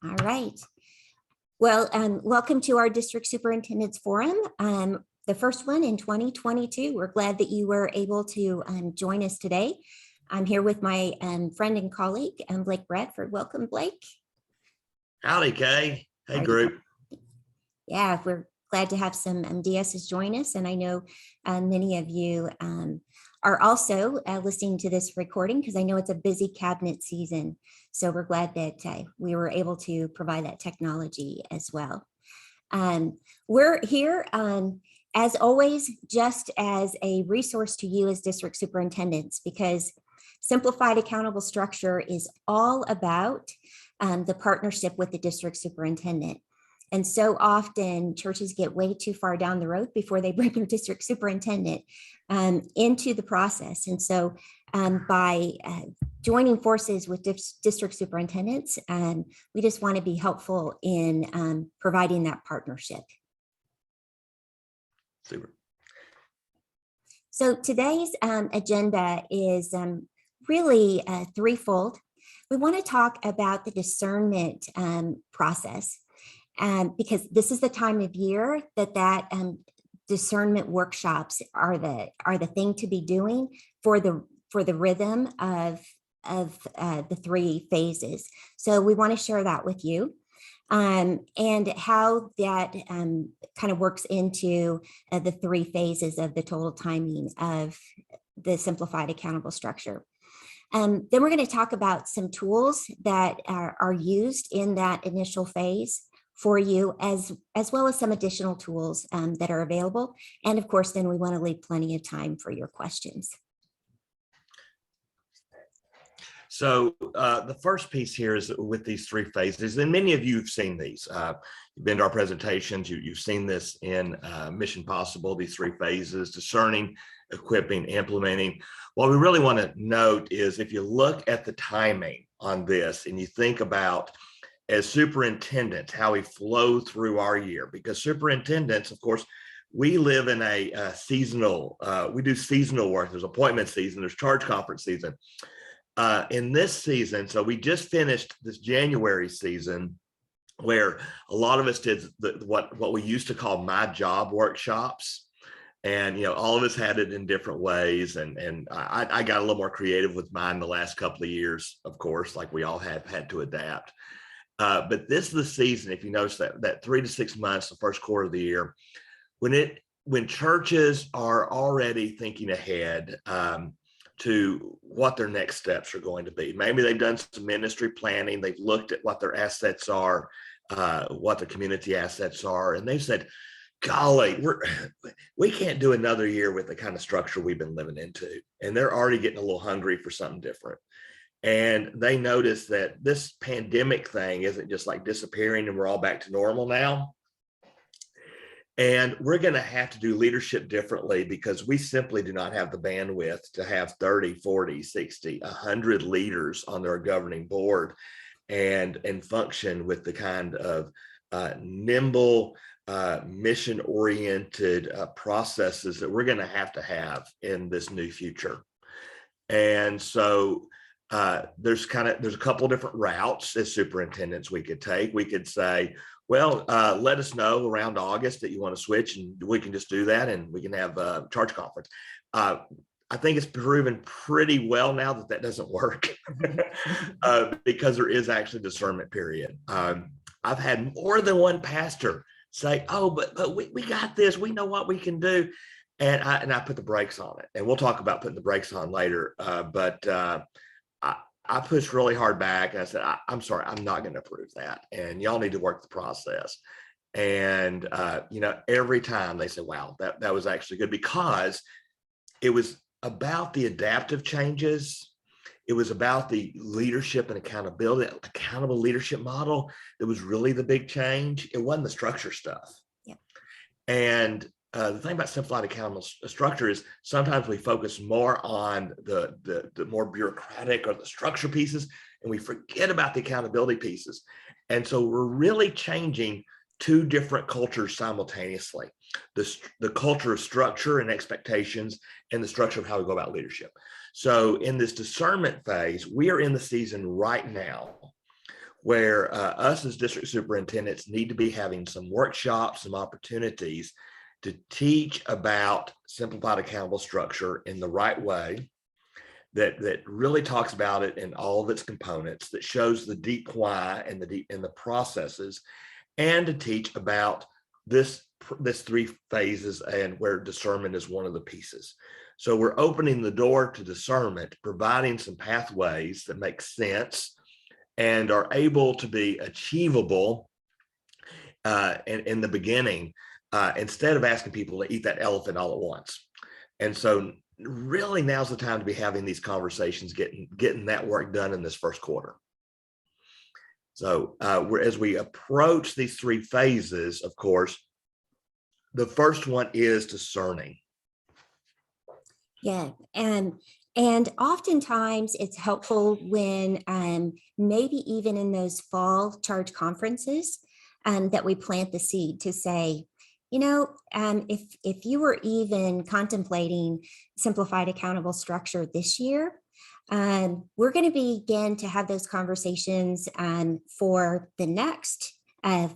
All right. Well, welcome to our District Superintendent's Forum, the first one in 2022. We're glad that you were able to join us today. I'm here with my friend and colleague, Blake Bradford. Welcome, Blake. Howdy, Kay. Hey, Howdy. group. Yeah, we're glad to have some DSs join us, and I know many of you are also listening to this recording because I know it's a busy cabinet season. So we're glad that we were able to provide that technology as well. We're here, as always, just as a resource to you as district superintendents, because simplified accountable structure is all about the partnership with the district superintendent. And so often churches get way too far down the road before they bring their district superintendent into the process. And so by joining forces with district superintendents, we just want to be helpful in providing that partnership. Super. So today's agenda is really threefold. We want to talk about the discernment process. Because this is the time of year that discernment workshops are the thing to be doing for the rhythm of the three phases. So we want to share that with you, and how that kind of works into the three phases of the total timing of the simplified accountable structure. Then we're going to talk about some tools that are used in that initial phase for you, as well as some additional tools that are available. And of course, then we want to leave plenty of time for your questions. So the first piece here is with these three phases, and many of you have seen these. You've been to our presentations, you've seen this in Mission Possible, these three phases: discerning, equipping, implementing. What we really want to note is if you look at the timing on this and you think about, as superintendents, how we flow through our year, because superintendents, of course, we live in a seasonal, we do seasonal work. There's appointment season, there's charge conference season. In this season, so we just finished this January season where a lot of us did what we used to call my job workshops. And, all of us had it in different ways. And I got a little more creative with mine the last couple of years, of course, like we all have had to adapt. But this is the season, if you notice that 3 to 6 months, the first quarter of the year, when churches are already thinking ahead to what their next steps are going to be. Maybe they've done some ministry planning, they've looked at what their assets are, what their community assets are, and they've said, golly, we can't do another year with the kind of structure we've been living into. And they're already getting a little hungry for something different. And they notice that this pandemic thing isn't just like disappearing and we're all back to normal now. And we're going to have to do leadership differently because we simply do not have the bandwidth to have 30, 40, 60, 100 leaders on their governing board and function with the kind of nimble, mission-oriented processes that we're going to have in this new future. And so there's a couple of different routes as superintendents we could take. We could say, well, let us know around August that you want to switch, and we can just do that, and we can have a charge conference. I think it's proven pretty well now that doesn't work because there is actually a discernment period. I've had more than one pastor say, oh, but we got this, we know what we can do. And I put the brakes on it, and we'll talk about putting the brakes on later. But I pushed really hard back, and I said, I'm sorry, I'm not going to approve that. And y'all need to work the process. And, every time they say, wow, that was actually good, because it was about the adaptive changes. It was about the leadership and accountability, accountable leadership model. That was really the big change. It wasn't the structure stuff. Yep. And the thing about simplified accountable structure is sometimes we focus more on the more bureaucratic or the structure pieces, and we forget about the accountability pieces. And so we're really changing two different cultures simultaneously: the culture of structure and expectations, and the structure of how we go about leadership. So in this discernment phase, we are in the season right now where us as district superintendents need to be having some workshops, some opportunities to teach about simplified accountable structure in the right way, that really talks about it in all of its components, that shows the deep why and the processes, and to teach about this three phases and where discernment is one of the pieces. So we're opening the door to discernment, providing some pathways that make sense and are able to be achievable in the beginning, instead of asking people to eat that elephant all at once. And so really now's the time to be having these conversations, getting that work done in this first quarter. So as we approach these three phases, of course, the first one is discerning. Yeah, and oftentimes it's helpful when maybe even in those fall charge conferences that we plant the seed to say, you know, if you were even contemplating simplified accountable structure this year, we're going to begin to have those conversations for the next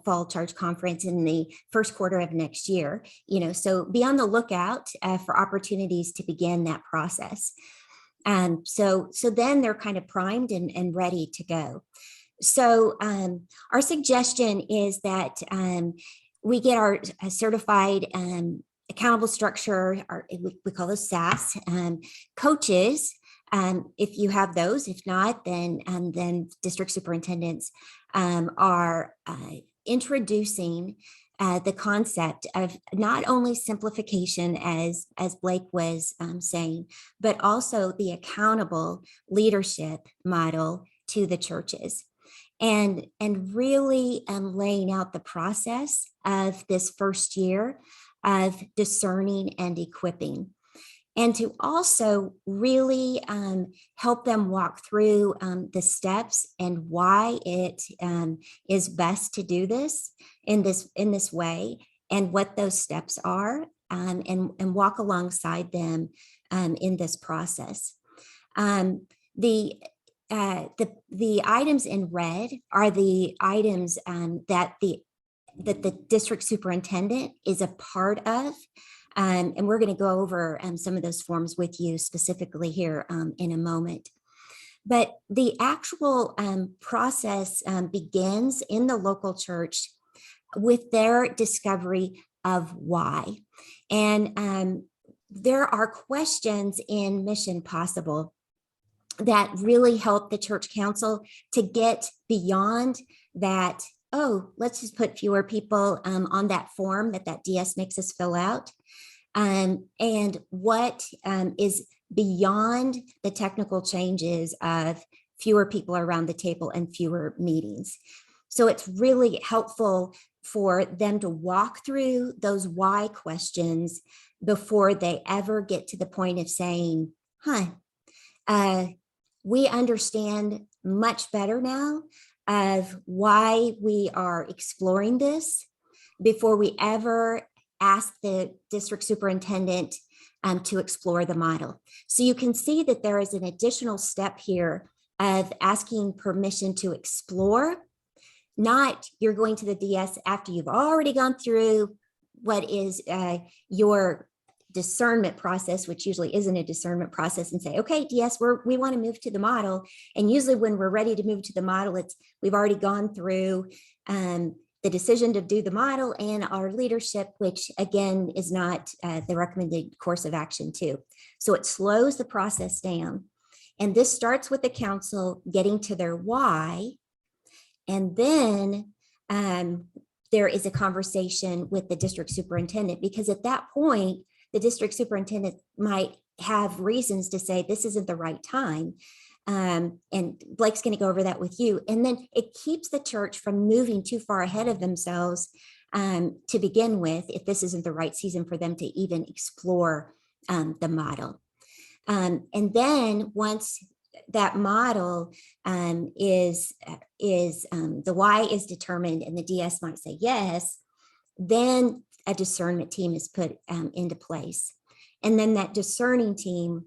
fall charge conference in the first quarter of next year. You know, so be on the lookout for opportunities to begin that process. So then they're kind of primed and ready to go. So our suggestion is that we get our certified accountable structure, we call those SAS coaches. If you have those, if not, then district superintendents are introducing the concept of not only simplification, as Blake was saying, but also the accountable leadership model to the churches. And really laying out the process of this first year of discerning and equipping. And to also really help them walk through the steps and why it is best to do this in this way, and what those steps are, and walk alongside them in this process. The items in red are the items that the district superintendent is a part of. And we're going to go over some of those forms with you specifically here in a moment. But the actual process begins in the local church with their discovery of why. And there are questions in Mission Possible that really help the church council to get beyond that, oh, let's just put fewer people on that form that DS makes us fill out. And what is beyond the technical changes of fewer people around the table and fewer meetings. So it's really helpful for them to walk through those why questions before they ever get to the point of saying, we understand much better now of why we are exploring this, before we ever ask the district superintendent to explore the model. So you can see that there is an additional step here of asking permission to explore, not you're going to the DS after you've already gone through what is your discernment process, which usually isn't a discernment process, and say, okay, DS, we want to move to the model. And usually when we're ready to move to the model, we've already gone through the decision to do the model and our leadership, which again is not the recommended course of action too. So it slows the process down. And this starts with the council getting to their why. And then there is a conversation with the district superintendent, because at that point, the district superintendent might have reasons to say this isn't the right time. And Blake's going to go over that with you. And then it keeps the church from moving too far ahead of themselves to begin with, if this isn't the right season for them to even explore the model. And then once that model is the why is determined and the DS might say yes, then a discernment team is put into place. And then that discerning team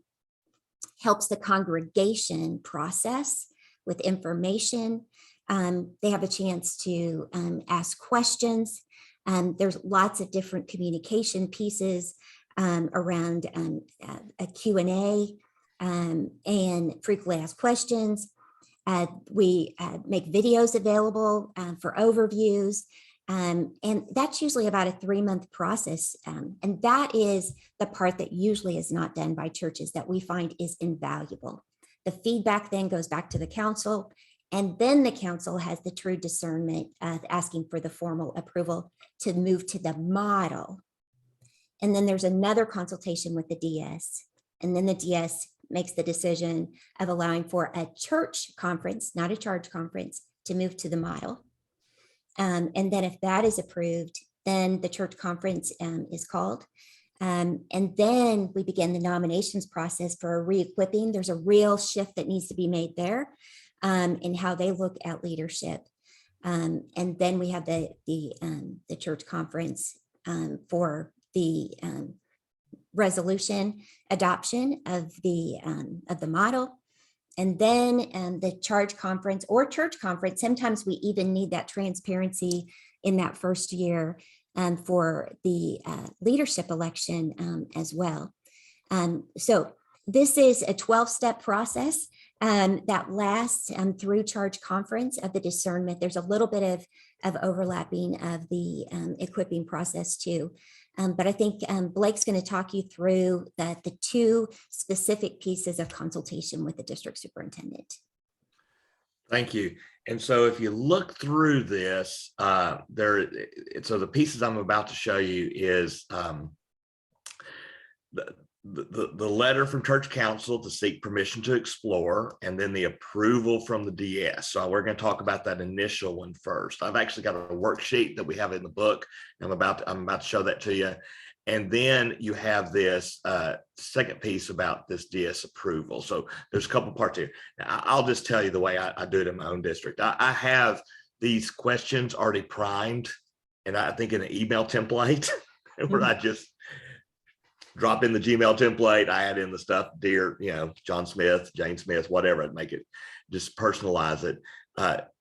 helps the congregation process with information They have a chance to ask questions. There's lots of different communication pieces around a Q&A and frequently asked questions. We make videos available for overviews. And that's usually about a 3-month process. And that is the part that usually is not done by churches that we find is invaluable. The feedback then goes back to the council, and then the council has the true discernment of asking for the formal approval to move to the model. And then there's another consultation with the DS, and then the DS makes the decision of allowing for a church conference, not a charge conference, to move to the model. And then if that is approved, then the church conference is called. And then we begin the nominations process for a re-equipping. There's a real shift that needs to be made there in how they look at leadership. And then we have the church conference for the resolution adoption of the model. And then the charge conference or church conference, sometimes we even need that transparency in that first year for the leadership election as well. So this is a 12-step process that lasts through charge conference of the discernment. There's a little bit of overlapping of the equipping process too. But I think Blake's going to talk you through the 2 specific pieces of consultation with the district superintendent. Thank you. And so if you look through this, so the pieces I'm about to show you is the letter from church council to seek permission to explore, and then the approval from the DS. So we're going to talk about that initial one first. I've actually got a worksheet that we have in the book. I'm about to show that to you. And then you have this second piece about this DS approval. So there's a couple parts here. Now, I'll just tell you the way I do it in my own district. I have these questions already primed, and I think in an email template where I just drop in the Gmail template, I add in the stuff, dear, John Smith, Jane Smith, whatever, and make it, just personalize it.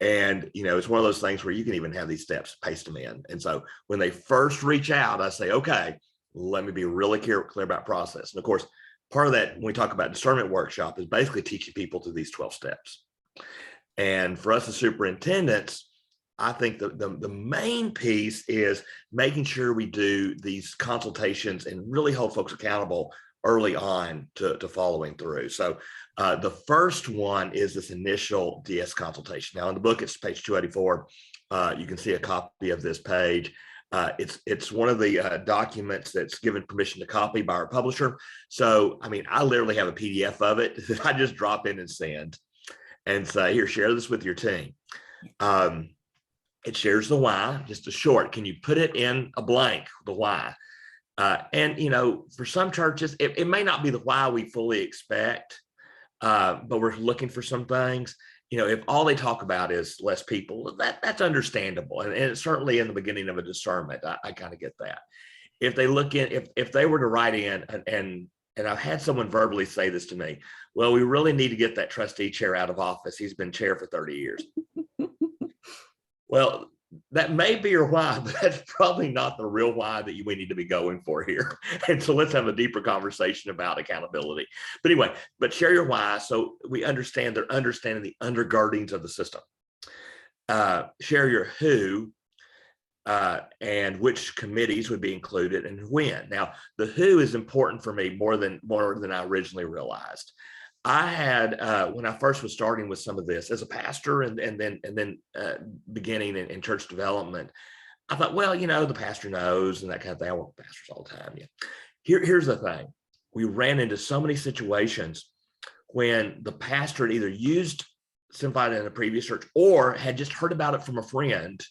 And, it's one of those things where you can even have these steps, paste them in. And so when they first reach out, I say, okay, let me be really clear about process. And of course, part of that, when we talk about discernment workshop, is basically teaching people through these 12 steps. And for us as superintendents, I think the main piece is making sure we do these consultations and really hold folks accountable early on to following through. So the first one is this initial DS consultation. Now in the book, it's page 284. You can see a copy of this page. It's one of the documents that's given permission to copy by our publisher. So, I literally have a PDF of it that I just drop in and send and say, here, share this with your team. It shares the why, just a short. Can you put it in a blank, the why? And, for some churches, it may not be the why we fully expect, but we're looking for some things. If all they talk about is less people, that's understandable. And it's certainly in the beginning of a discernment, I kind of get that. If they look in, if they were to write in, and I've had someone verbally say this to me, well, we really need to get that trustee chair out of office. He's been chair for 30 years. Well, that may be your why, but that's probably not the real why that we need to be going for here. And so let's have a deeper conversation about accountability. But anyway, share your why so we understand they're understanding the undergirdings of the system. Share your who and which committees would be included and when. Now, the who is important for me more than I originally realized. I had when I first was starting with some of this as a pastor and then beginning in church development, I thought, well, the pastor knows and that kind of thing. I work with pastors all the time. Yeah. Here's the thing. We ran into so many situations when the pastor had either used Simplified in a previous church or had just heard about it from a friend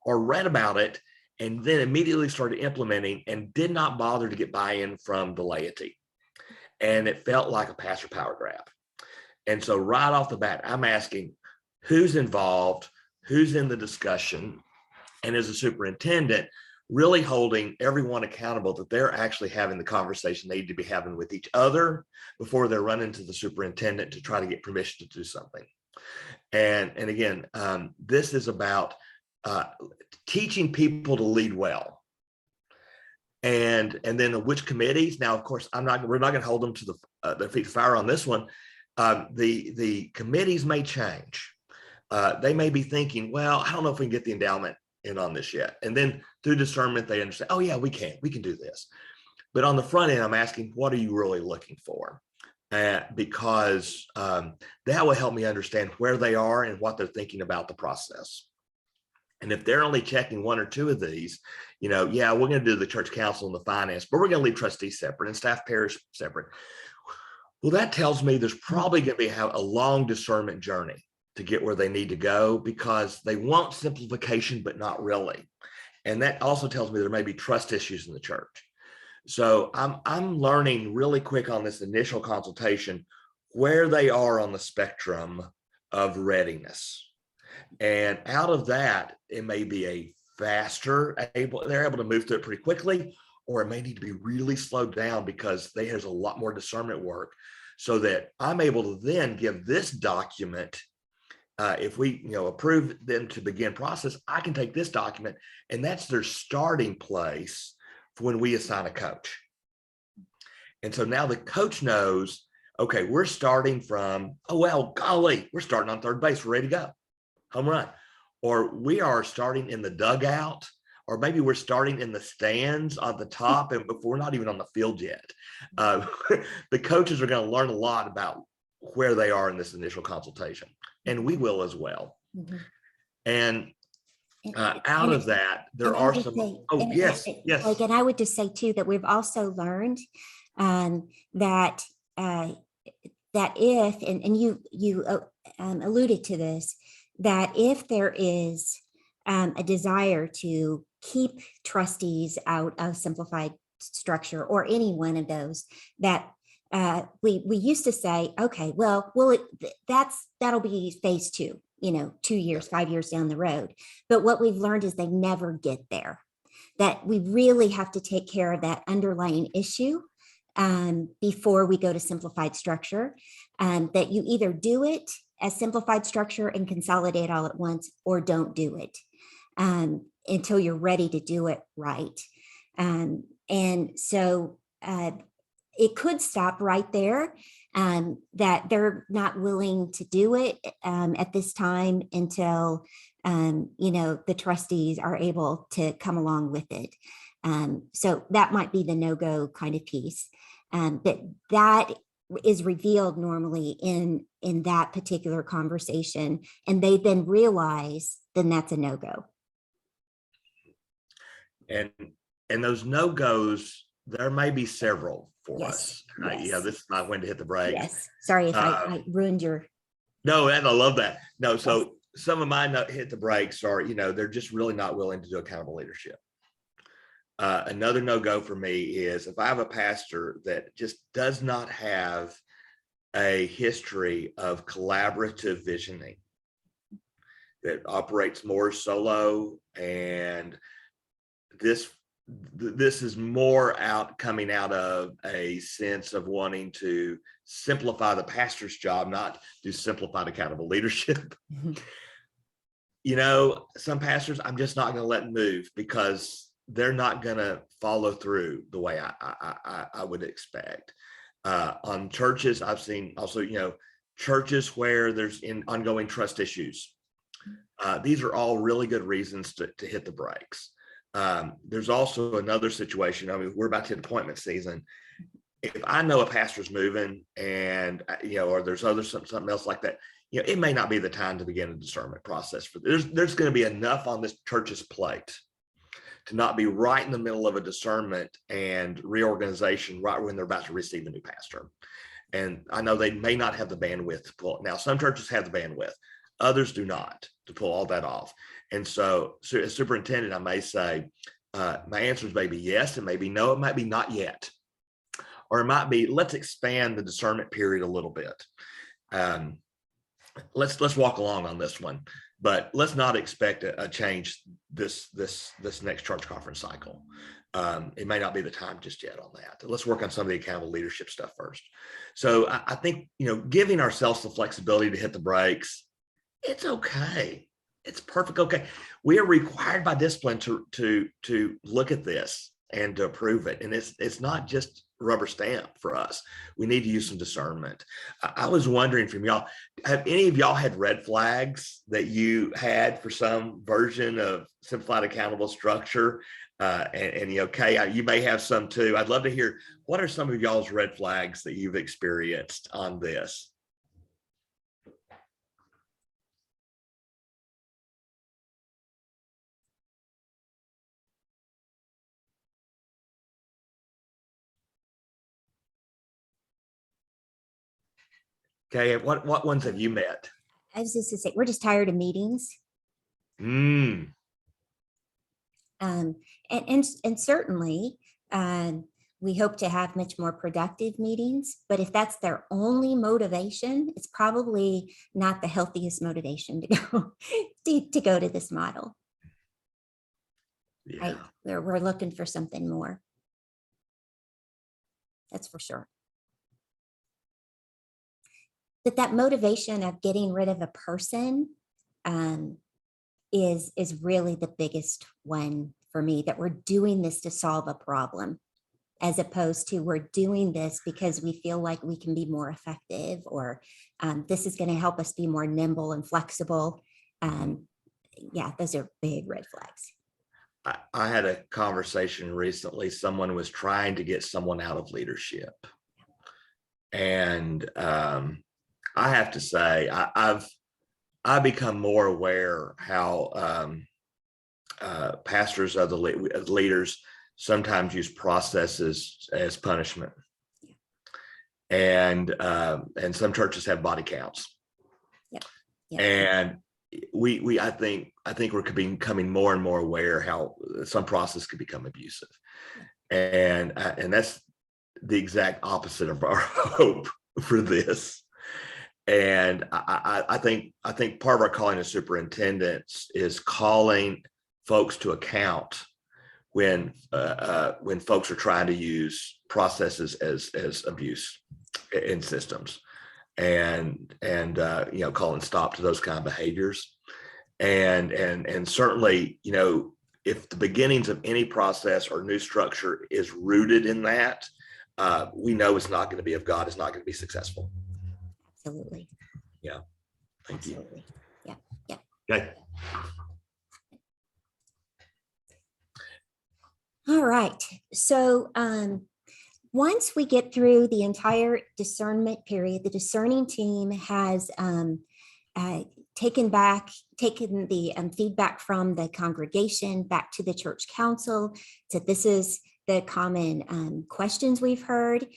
or read about it and then immediately started implementing and did not bother to get buy-in from the laity. And it felt like a pastor power grab. And so right off the bat, I'm asking who's involved, who's in the discussion, and as a superintendent, really holding everyone accountable that they're actually having the conversation they need to be having with each other before they're running to the superintendent to try to get permission to do something. And again, this is about teaching people to lead well. And then which committees. Now, of course, we're not going to hold them to their feet to fire on this one. The committees may change. They may be thinking, well, I don't know if we can get the endowment in on this yet. And then through discernment, they understand, oh yeah, we can do this. But on the front end, I'm asking, what are you really looking for? Because that will help me understand where they are and what they're thinking about the process. And if they're only checking one or two of these, yeah, we're going to do the church council and the finance, but we're going to leave trustees separate and staff parish separate. Well, that tells me there's probably going to be a long discernment journey to get where they need to go, because they want simplification, but not really. And that also tells me there may be trust issues in the church. So I'm learning really quick on this initial consultation where they are on the spectrum of readiness. And out of that, it may be a faster, they're able to move through it pretty quickly, or it may need to be really slowed down because there's a lot more discernment work, so that I'm able to then give this document. If we approve them to begin process, I can take this document, and that's their starting place for when we assign a coach. And so now the coach knows, okay, we're starting from, oh, well, golly, we're starting on third base, we're ready to go, home run. Or we are starting in the dugout, or maybe we're starting in the stands on the top, and we're not even on the field yet. The coaches are going to learn a lot about where they are in this initial consultation, and we will as well. Mm-hmm. And out of that, there are some. Yes. Like, and I would just say too that we've also learned that if, and you alluded to this, that if there is a desire to keep trustees out of simplified structure or any one of those, that we used to say, okay, well, that'll be phase 2. 2 years, 5 years down the road. But what we've learned is they never get there, that we really have to take care of that underlying issue before we go to simplified structure, that you either do it as simplified structure and consolidate all at once, or don't do it until you're ready to do it right. And so it could stop right there, that they're not willing to do it at this time until, the trustees are able to come along with it. So that might be the no-go kind of piece. But that is revealed normally in that particular conversation, and they then realize then that's a no-go. And those no-goes, there may be several for us. Yes. This is not when to hit the brakes. Yes. Sorry if I ruined your. No, and I love that. No, so some of mine hit the brakes are, they're just really not willing to do accountable leadership. Another no-go for me is if I have a pastor that just does not have a history of collaborative visioning, that operates more solo, and this is more coming out of a sense of wanting to simplify the pastor's job, not do simplified accountable leadership. Mm-hmm. Some pastors, I'm just not going to let move because they're not going to follow through the way I would expect. On churches, I've seen also, churches where there's ongoing trust issues. These are all really good reasons to hit the brakes. There's also another situation. I mean, we're about to hit appointment season. If I know a pastor's moving and, or there's something else like that, it may not be the time to begin a discernment process for there's going to be enough on this church's plate to not be right in the middle of a discernment and reorganization right when they're about to receive a new pastor. And I know they may not have the bandwidth to pull it. Now, some churches have the bandwidth, others do not, to pull all that off. And so as superintendent, I may say, my answers may be yes, it may be no, it might be not yet. Or it might be, let's expand the discernment period a little bit. Let's walk along on this one, but let's not expect a change this next church conference cycle. It may not be the time just yet on that. Let's work on some of the accountable leadership stuff first. So I think, giving ourselves the flexibility to hit the brakes It's okay. It's perfect. Okay. We are required by discipline to look at this and to approve it. And it's not just rubber stamp for us. We need to use some discernment. I was wondering from y'all, have any of y'all had red flags that you had for some version of simplified accountable structure? Okay, you may have some too. I'd love to hear, what are some of y'all's red flags that you've experienced on this? Okay, what ones have you met? I was just to say, we're just tired of meetings. Mm. And certainly, we hope to have much more productive meetings, but if that's their only motivation, it's probably not the healthiest motivation to go to go to this model. Yeah. Right? We're looking for something more. That's for sure. But that motivation of getting rid of a person is really the biggest one for me, that we're doing this to solve a problem, as opposed to we're doing this because we feel like we can be more effective, or this is going to help us be more nimble and flexible. Yeah, those are big red flags. I had a conversation recently. Someone was trying to get someone out of leadership. And I have to say, I've become more aware how pastors, other leaders, sometimes use processes as punishment, and some churches have body counts. Yep. And I think we're becoming more and more aware how some process could become abusive, and that's the exact opposite of our hope for this. And I think part of our calling as superintendents is calling folks to account when folks are trying to use processes as abuse in systems, and calling stop to those kind of behaviors. And certainly, if the beginnings of any process or new structure is rooted in that, we know it's not going to be of God. It's not going to be successful. Absolutely. Yeah. Thank you. Yeah. Yeah. Okay. All right. So once we get through the entire discernment period, the discerning team has taken the feedback from the congregation back to the church council. So this is the common questions we've heard.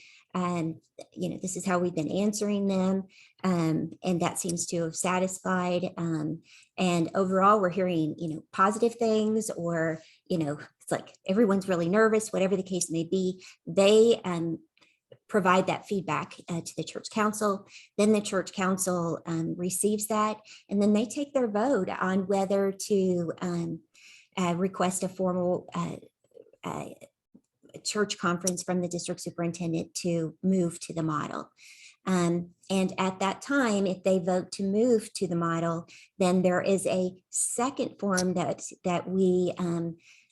This is how we've been answering them. And that seems to have satisfied. And overall, we're hearing, positive things, or, it's like everyone's really nervous, whatever the case may be. They provide that feedback to the church council. Then the church council receives that, and then they take their vote on whether to request a formal church conference from the district superintendent to move to the model. And at that time, if they vote to move to the model, then there is a second form that we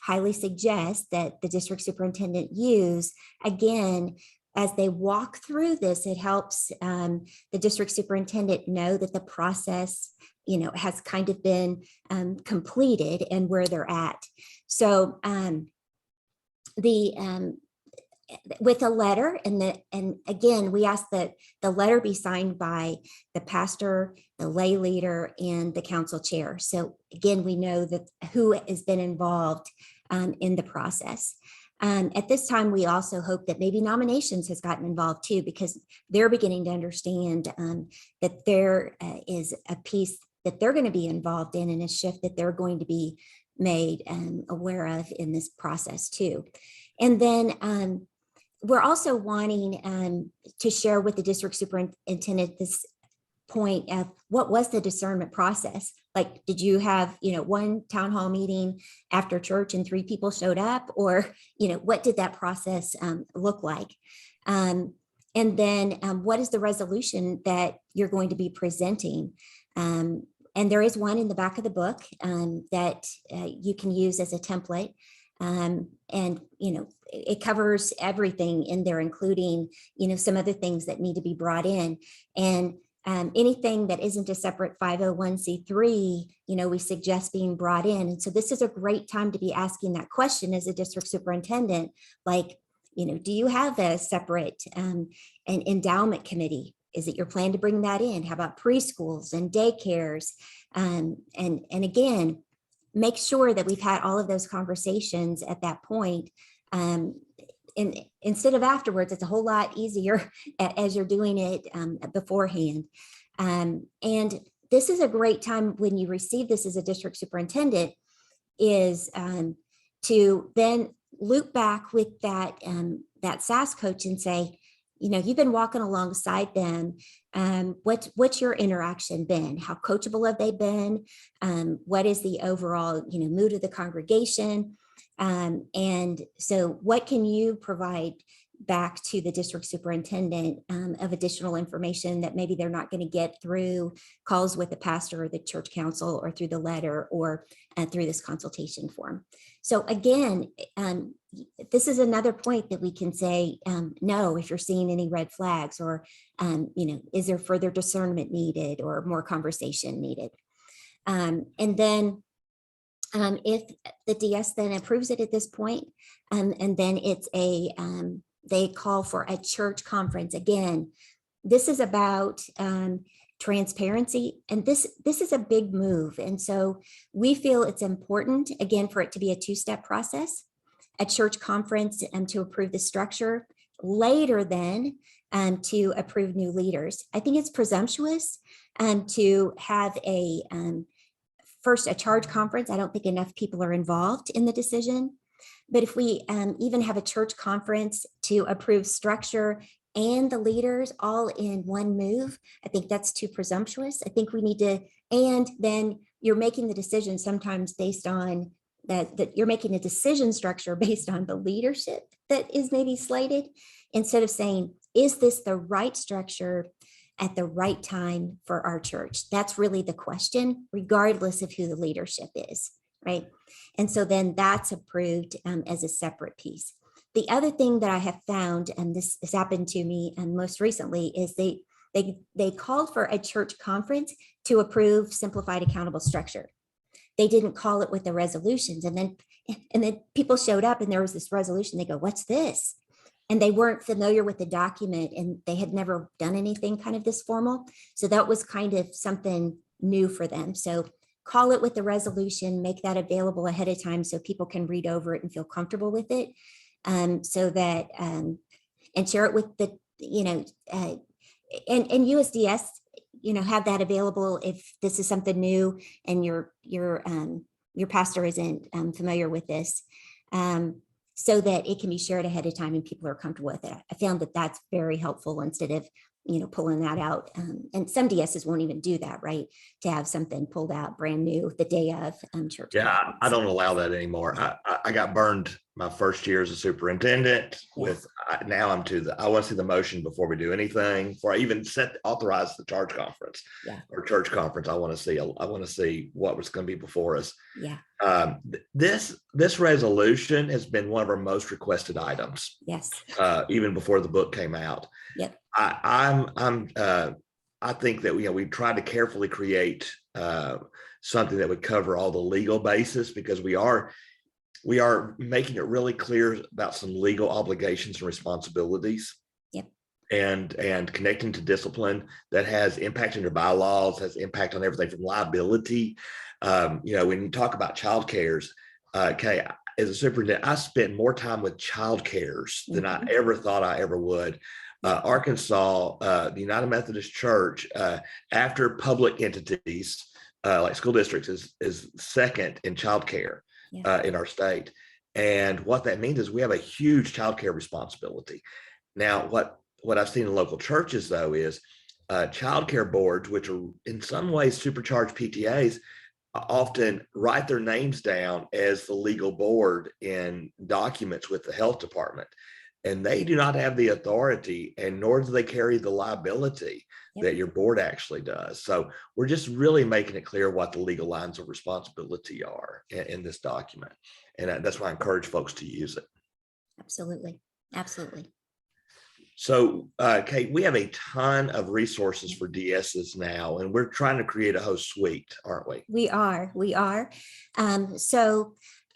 highly suggest that the district superintendent use. Again, as they walk through this, it helps the district superintendent know that the process, has kind of been completed and where they're at. So with a letter, and again, we ask that the letter be signed by the pastor, the lay leader, and the council chair. So again, we know that who has been involved in the process. At this time, we also hope that maybe nominations has gotten involved too, because they're beginning to understand that there is a piece that they're going to be involved in, and a shift that they're going to be made aware of in this process too. And then we're also wanting to share with the district superintendent this point of what was the discernment process. Like, did you have, one town hall meeting after church and 3 people showed up, or, what did that process look like? And then what is the resolution that you're going to be presenting? And there is one in the back of the book that you can use as a template. And, it covers everything in there, including, some other things that need to be brought in. And anything that isn't a separate 501c3, we suggest being brought in. And so this is a great time to be asking that question as a district superintendent, like, do you have a separate an endowment committee? Is it your plan to bring that in? How about preschools and daycares? And again, make sure that we've had all of those conversations at that point. And instead of afterwards, it's a whole lot easier as you're doing it beforehand. And this is a great time when you receive this as a district superintendent is to then loop back with that SAS coach and say, you've been walking alongside them. What's your interaction been? How coachable have they been? What is the overall, mood of the congregation? And so what can you provide back to the district superintendent of additional information that maybe they're not going to get through calls with the pastor or the church council or through the letter or through this consultation form? So again, this is another point that we can say, no, if you're seeing any red flags or, is there further discernment needed or more conversation needed? And then if the DS then approves it at this point, and then it's they call for a church conference. Again, this is about transparency, and this is a big move. And so we feel it's important, again, for it to be a two-step process, a church conference to approve the structure, later then to approve new leaders. I think it's presumptuous to have first a charge conference. I don't think enough people are involved in the decision. But if we even have a church conference to approve structure and the leaders all in one move, I think that's too presumptuous. I think we need to, and then you're making the decision sometimes based on that you're making a decision structure based on the leadership that is maybe slated, instead of saying, is this the right structure at the right time for our church? That's really the question, regardless of who the leadership is, right? And so then that's approved as a separate piece. The other thing that I have found, and this has happened to me most recently, is they called for a church conference to approve simplified accountable structure. They didn't call it with the resolutions. And then people showed up and there was this resolution. They go, what's this? And they weren't familiar with the document and they had never done anything kind of this formal. So that was kind of something new for them. So call it with the resolution, make that available ahead of time so people can read over it and feel comfortable with it. So that, and share it with the, and USDS, have that available if this is something new and your pastor isn't familiar with this. So that it can be shared ahead of time and people are comfortable with it. I found that that's very helpful instead of, pulling that out. And some DSs won't even do that, right? To have something pulled out brand new the day of church. Yeah, I don't allow that anymore. I got burned my first year as a superintendent with, now I'm I want to see the motion before we do anything, before I even authorize the charge conference or church conference. I want to see what was going to be before us. Yeah. This resolution has been one of our most requested items. Yes. Even before the book came out. Yep. I think that we tried to carefully create something that would cover all the legal basis, because we are making it really clear about some legal obligations and responsibilities. Yep. And connecting to discipline that has impact on your bylaws, has impact on everything from liability. When you talk about child cares, okay, as a superintendent, I spent more time with child cares than I ever thought I ever would. Arkansas, the United Methodist Church, after public entities like school districts, is second in child care in our state. And what that means is we have a huge child care responsibility. Now, what I've seen in local churches, though, is child care boards, which are in some ways supercharged PTAs, often write their names down as the legal board in documents with the health department. and they do not have the authority, and nor do they carry the liability that your board actually does. So we're just really making it clear what the legal lines of responsibility are in this document. And that's why I encourage folks to use it. Absolutely. Absolutely. So, Kate, we have a ton of resources for DSs now, and we're trying to create a whole suite, aren't we? We are.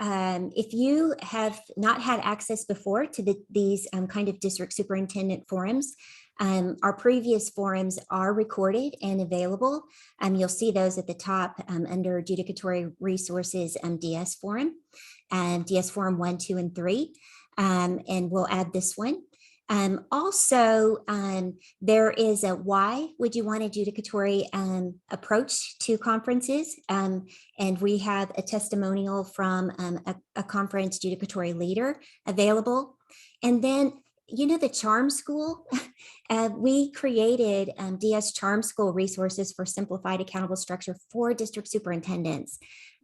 If you have not had access before to these kind of district superintendent forums, our previous forums are recorded and available. You'll see those at the top under Judicatory Resources DS Forum, DS Forum 1, 2, and 3. And we'll add this one. There is a why would you want a judicatory approach to conferences? And we have a testimonial from a conference judicatory leader available. And then, the Charm School, we created DS Charm School resources for simplified accountable structure for district superintendents.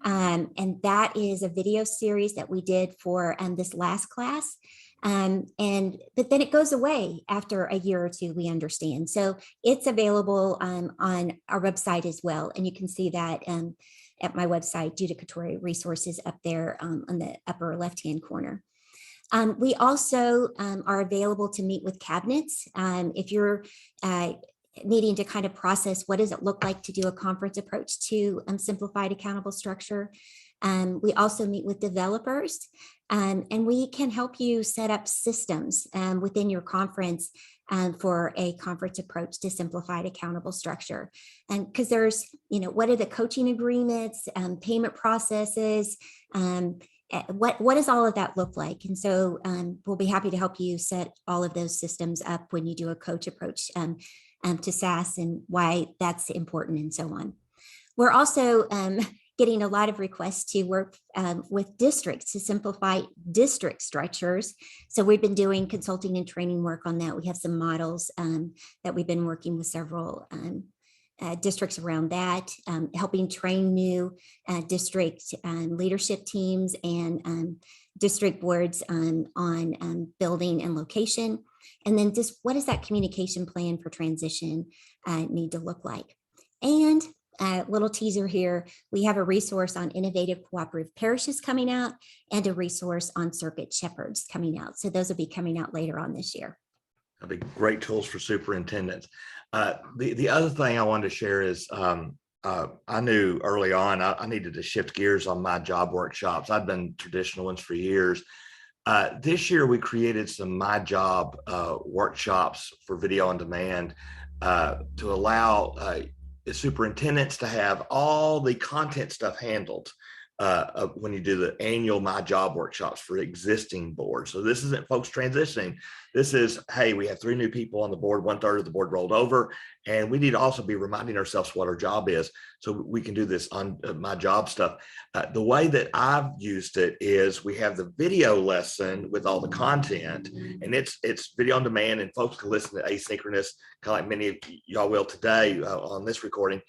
And that is a video series that we did for this last class. But then it goes away after a year or two, we understand. So it's available on our website as well. And you can see that at my website, Judicatory Resources, up there on the upper left-hand corner. We also are available to meet with cabinets. If you're needing to kind of process what does it look like to do a conference approach to simplified accountable structure. We also meet with developers, and we can help you set up systems within your conference for a conference approach to simplified accountable structure. And because there's, what are the coaching agreements, payment processes, what does all of that look like? And so we'll be happy to help you set all of those systems up when you do a coach approach to SAS and why that's important and so on. We're also getting a lot of requests to work with districts to simplify district structures. So we've been doing consulting and training work on that. We have some models that we've been working with several districts around that, helping train new district leadership teams and district boards on building and location. And then just what does that communication plan for transition need to look like? And a little teaser here, we have a resource on innovative cooperative parishes coming out and a resource on circuit shepherds coming out. So those will be coming out later on this year. That'd be great tools for superintendents. The other thing I wanted to share is I knew early on I needed to shift gears on my job workshops. I've been traditional ones for years. This year we created some My Job workshops for video on demand to allow superintendents to have all the content stuff handled when you do the annual My Job workshops for existing boards. So this isn't folks transitioning. This is, hey, we have 3 new people on the board, 1/3 of the board rolled over, and we need to also be reminding ourselves what our job is so we can do this on My Job stuff. The way that I've used it is we have the video lesson with all the content, and it's video on demand, and folks can listen to asynchronous, kind of like many of y'all will today on this recording.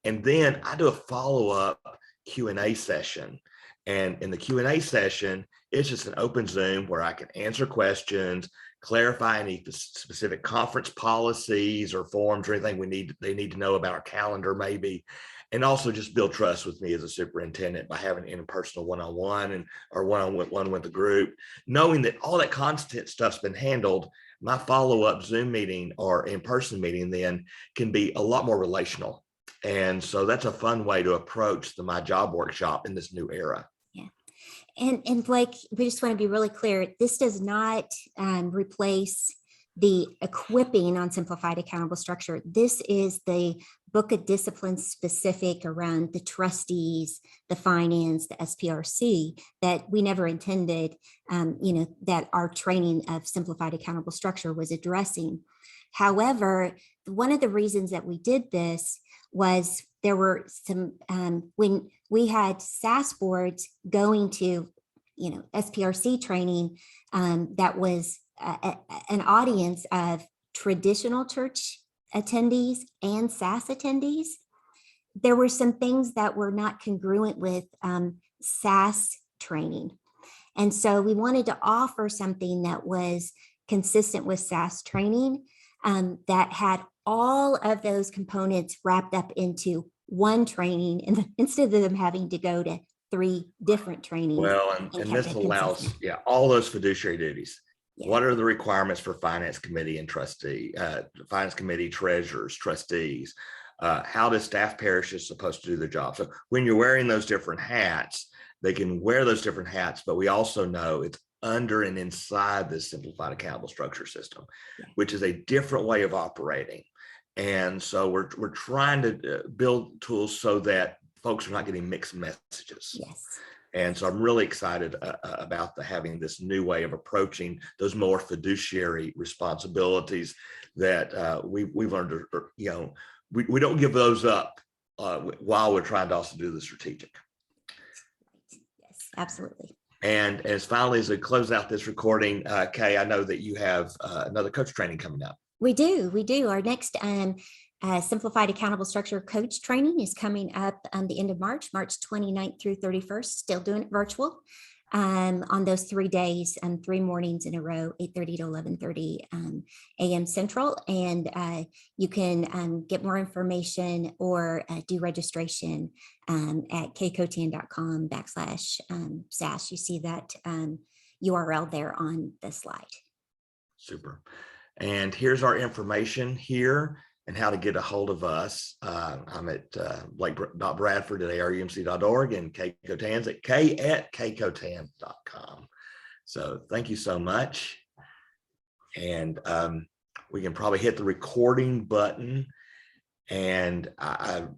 And then I do a follow-up Q&A session. And in the Q&A session, it's just an open Zoom where I can answer questions, clarify any specific conference policies or forms or anything they need to know about our calendar maybe, and also just build trust with me as a superintendent by having an interpersonal one-on-one or one-on-one with the group, knowing that all that content stuff's been handled. My follow-up Zoom meeting or in-person meeting then can be a lot more relational. And so that's a fun way to approach the My Job workshop in this new era. Yeah. And Blake, we just want to be really clear. This does not replace the equipping on simplified accountable structure. This is the book of discipline specific around the trustees, the finance, the SPRC that we never intended, that our training of simplified accountable structure was addressing. However, one of the reasons that we did this was there were some, when we had SAS boards going to, SPRC training that was an audience of traditional church attendees and SAS attendees, there were some things that were not congruent with SAS training. And so we wanted to offer something that was consistent with SAS training, that had all of those components wrapped up into one training, and instead of them having to go to 3 different trainings. Well, and and kept this it allows, consistent. yeah, all those fiduciary duties. Yeah. What are the requirements for finance committee and finance committee treasurers, trustees? How does staff parishes supposed to do their job? So when you're wearing those different hats, they can wear those different hats, but we also know it's under and inside this simplified accountable structure system, Yeah. which is a different way of operating. And so we're trying to build tools so that folks are not getting mixed messages. Yes. And so I'm really excited about having this new way of approaching those more fiduciary responsibilities that we've learned to, we don't give those up while we're trying to also do the strategic. Yes, absolutely. And as finally, as we close out this recording, Kay, I know that you have another coach training coming up. We do. Our next simplified accountable structure coach training is coming up the end of March 29th through 31st, still doing it virtual on those 3 days, 3 mornings in a row, 8:30 to 11:30 a.m. Central. And you can get more information or do registration at kcotan.com/SAS. You see that URL there on the slide. Super. And here's our information here and how to get a hold of us. I'm at blake.bradford@arumc.org and Kay Cotan's at k@kcotan.com. So thank you so much. And we can probably hit the recording button. And I